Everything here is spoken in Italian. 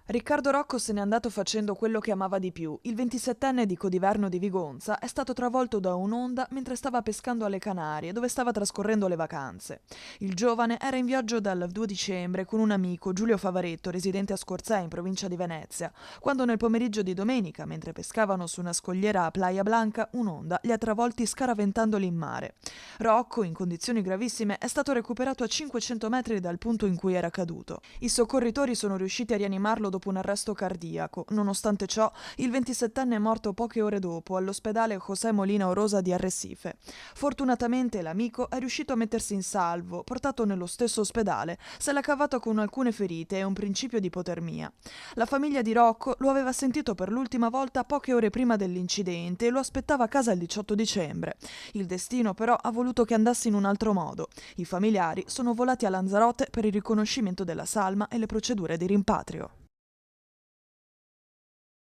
Riccardo Rocco se n'è andato facendo quello che amava di più. Il 27enne di Codiverno di Vigonza è stato travolto da un'onda mentre stava pescando alle Canarie, dove stava trascorrendo le vacanze. Il giovane era in viaggio dal 2 dicembre con un amico, Giulio Favaretto, residente a Scorzè, in provincia di Venezia, quando nel pomeriggio di domenica, mentre pescavano su una scogliera a Playa Blanca, un'onda li ha travolti scaraventandoli in mare. Rocco, in condizioni gravissime, è stato recuperato a 500 metri dal punto in cui era caduto. I soccorritori sono riusciti a rianimarlo dopo un arresto cardiaco. Nonostante ciò, il 27enne è morto poche ore dopo all'ospedale José Molina Orosa di Arrecife. Fortunatamente l'amico è riuscito a mettersi in salvo, portato nello stesso ospedale, se l'ha cavato con alcune ferite e un principio di ipotermia. La famiglia di Rocco lo aveva sentito per l'ultima volta poche ore prima dell'incidente e lo aspettava a casa il 18 dicembre. Il destino però ha voluto che andasse in un altro modo. I familiari sono volati a Lanzarote per il riconoscimento della salma e le procedure di rimpatrio.